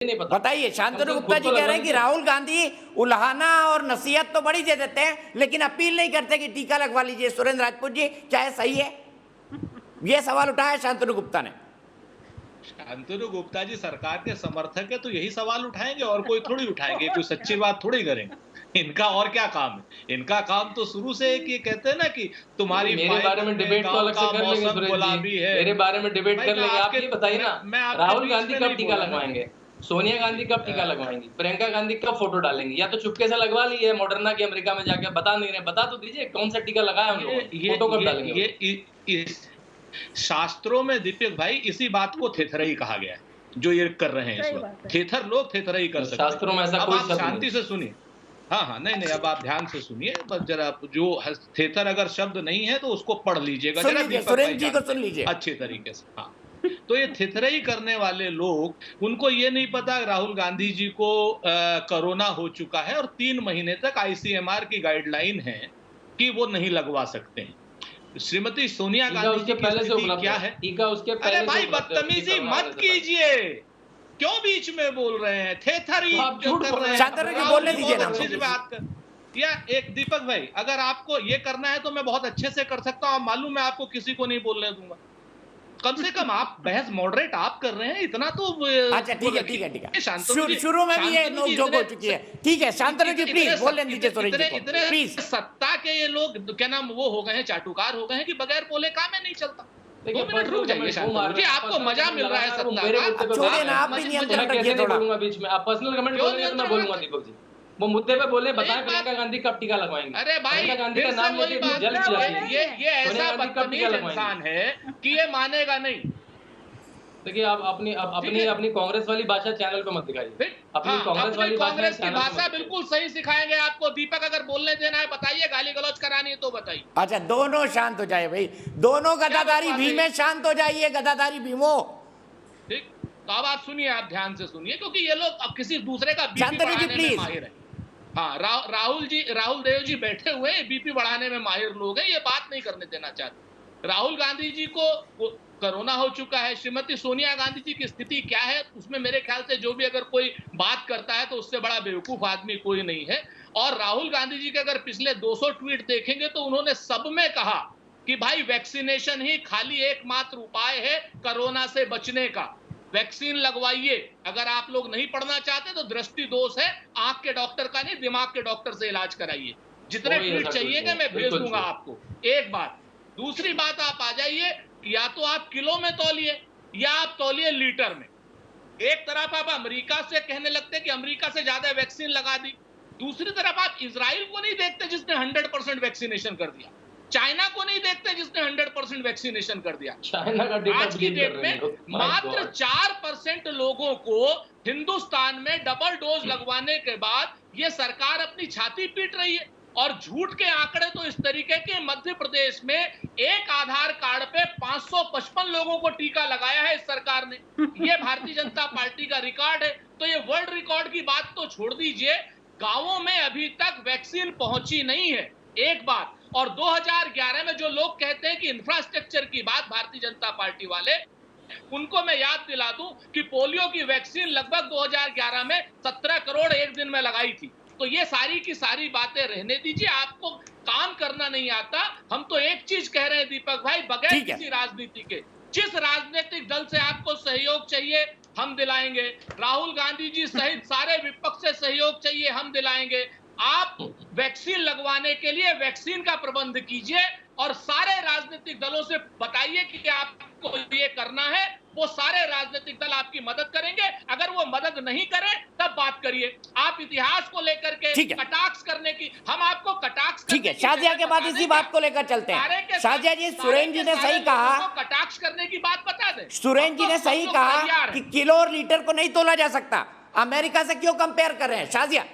नहीं पता। बताइए, शांतनु गुप्ता जी कह रहे हैं कि राहुल गांधी उल्हाना और नसीहत तो बड़ी दे देते हैं, लेकिन अपील नहीं करते कि टीका लगवा लीजिए। सुरेंद्र राजपूत जी, क्या है सही है? ये सवाल उठाया शांतनु गुप्ता ने। शांतनु गुप्ता जी सरकार के समर्थक है तो यही सवाल उठाएंगे, और कोई थोड़ी उठाएंगे, कोई सच्ची बात थोड़ी करेंगे। इनका और क्या काम है? इनका काम तो शुरू से एक ये कहते हैं ना कि तुम्हारी मेरे बारे में डिबेट तो अलग से कर लेंगे सुरेश जी, मेरे बारे में डिबेट कर लेंगे। आप ये बताइए ना, राहुल गांधी कब टीका लगवाएंगे, सोनिया गांधी कब टीका लगवाएंगी, प्रियंका गांधी कब फोटो डालेंगी? या तो चुपके से लगवा ली है मॉडर्ना की, अमेरिका में जाके बता नहीं रहे, बता तो दीजिए कौन सा टीका लगाया हम लोग, फोटो कब डालेंगे? ये शास्त्रों में दीपक भाई इसी बात को थेथरई कहा गया है, जो ये कर रहे हैं इस वक्त। थेथर लोग थेथरई कर सकते हैं। शास्त्रों में ऐसा कोई शब्द शांति से सुनिए। हाँ, नहीं, अब आप ध्यान से सुनिए, बस जरा जो थेथर अगर शब्द नहीं है तो उसको पढ़ लीजिएगा जरा, सुरेंद्र जी को सुन लीजिए अच्छे तरीके से। हाँ, तो ये थिथरई करने वाले लोग, उनको ये नहीं पता राहुल गांधी जी को कोरोना हो चुका है और 3 महीने तक आईसीएमआर की गाइडलाइन है कि वो नहीं लगवा सकते हैं। श्रीमती सोनिया गांधी जी की स्थिति क्या है? टीका उसके पहले। अरे भाई, बदतमीजी मत कीजिए, क्यों बीच में बोल रहे हैं? थेथरी जो कर रहे हैं, शांतनु जी बोलने दीजिए ना। अच्छी बात कर। या एक दीपक भाई, अगर आपको ये करना है तो मैं बहुत अच्छे से कर सकता हूँ, मालूम मैं आपको किसी को नहीं बोलने दूंगा। कम से कम आप बहस मॉडरेट आप कर रहे हैं, इतना तो अच्छा ठीक है। शुरू में भी ये नोक-झोंक हो चुकी है। ठीक है शांतनु जी, प्लीज बोलने दीजिए सुरेंद्र जी को, प्लीज। सत्ता के ये लोग क्या नाम वो हो गए हैं, चाटुकार हो गए हैं कि बगैर बोले काम है नहीं चलता। 2 मिनट रुक जाइए शांतनु जी, आपको मजा मिल रहा है सत्ता का। छोड़िए ना, आप भी नियंत्रण रखिए थोड़ा। बीच में आप पर्सनल कमेंट बोलेंगे तो मैं बोलूंगा। दीपक जी वो मुद्दे पे बोले, बताएं प्रियंका गांधी कब टीका लगवाएंगे। अरे भाई, प्रियंका गांधी का नाम लेके इतनी जल्द की जाती है। ये ऐसा बदतमीज इंसान है कि ये मानेगा नहीं। देखिए, आप अपनी कांग्रेस वाली भाषा चैनल पे मत दिखाइए। अपनी कांग्रेस की भाषा बिल्कुल सही सिखाएंगे आपको। दीपक, अगर बोलने देना है बताइए, गाली गलौज करानी है तो बताइए। अच्छा, दोनों शांत हो जाए भाई, दोनों गदाधारी भीमे शांत हो जाइए, गदाधारी भीमो। ठीक, तो अब आप सुनिए, आप ध्यान से सुनिए, क्योंकि ये लोग अब किसी दूसरे का बीपी शांतनु जी बढ़ाने में माहिर है। हाँ, राहुल देव जी बैठे हुए बीपी बढ़ाने में माहिर लोग हैं, ये बात नहीं करने देना चाहते। राहुल गांधी जी को कोरोना हो चुका है। श्रीमती सोनिया गांधी जी की स्थिति क्या है, उसमें मेरे ख्याल से जो भी अगर कोई बात करता है तो उससे बड़ा बेवकूफ आदमी कोई नहीं है। और राहुल गांधी जी के अगर पिछले 200 ट्वीट देखेंगे तो उन्होंने सब में कहा कि भाई वैक्सीनेशन ही खाली एकमात्र उपाय है कोरोना से बचने का। वैक्सीन लगवाइए। अगर आप लोग नहीं पढ़ना चाहते तो दृष्टि दोष है, आंख के डॉक्टर का नहीं, दिमाग के डॉक्टर से इलाज कराइए। जितने ट्वीट चाहिएगा मैं भेज दूंगा आपको। एक बात। दूसरी बात, आप आ जाइए, या तो आप किलो में तौलिए या आप तौलिए लीटर में। एक तरफ आप अमेरिका से कहने लगते हैं कि अमेरिका से ज्यादा वैक्सीन लगा दी, दूसरी तरफ आप इजराइल को नहीं देखते जिसने 100% वैक्सीनेशन कर दिया, चाइना को नहीं देखते जिसने 100% वैक्सीनेशन कर दिया। चाइना का डेटा आज की डेट में मात्र 4% लोगों को हिंदुस्तान में डबल डोज लगवाने के बाद ये सरकार अपनी छाती पीट रही है। और झूठ के आंकड़े तो इस तरीके के, मध्य प्रदेश में एक आधार कार्ड पे 555 लोगों को टीका लगाया है इस सरकार ने। ये भारतीय जनता पार्टी का रिकॉर्ड है। तो ये वर्ल्ड रिकॉर्ड की बात तो छोड़ दीजिए, गांवों में अभी तक वैक्सीन पहुंची नहीं है, एक बात। और 2011 में जो लोग कहते हैं कि इंफ्रास्ट्रक्चर की बात, भारतीय जनता पार्टी वाले, उनको मैं याद दिला दूं कि पोलियो की वैक्सीन लगभग 2011 में 17 करोड़ एक दिन में लगाई थी। तो ये सारी की सारी बातें रहने दीजिए, आपको काम करना नहीं आता। हम तो एक चीज कह रहे हैं दीपक भाई, बगैर किसी राजनीति के, जिस राजनीतिक दल से आपको सहयोग चाहिए हम दिलाएंगे। राहुल गांधी जी सहित सारे विपक्ष से सहयोग चाहिए, हम दिलाएंगे। आप वैक्सीन लगवाने के लिए वैक्सीन का प्रबंध कीजिए और सारे राजनीतिक दलों से बताइए कि आपको ये करना है। वो सारे राजनीतिक दल आपकी मदद करेंगे। अगर वो मदद नहीं करे तब बात करिए। आप इतिहास को लेकर के कटाक्ष करने की, हम आपको कटाक्ष, ठीक है, शाजिया के बाद इसी बात को लेकर चलते हैं। शाजिया जी, सुरेंद्र जी ने सही कहा, कटाक्ष करने की बात बता दें। सुरेंद्र जी ने सही कहा कि किलो और लीटर को नहीं तोला जा सकता। अमेरिका से क्यों कंपेयर कर रहे हैं शाजिया?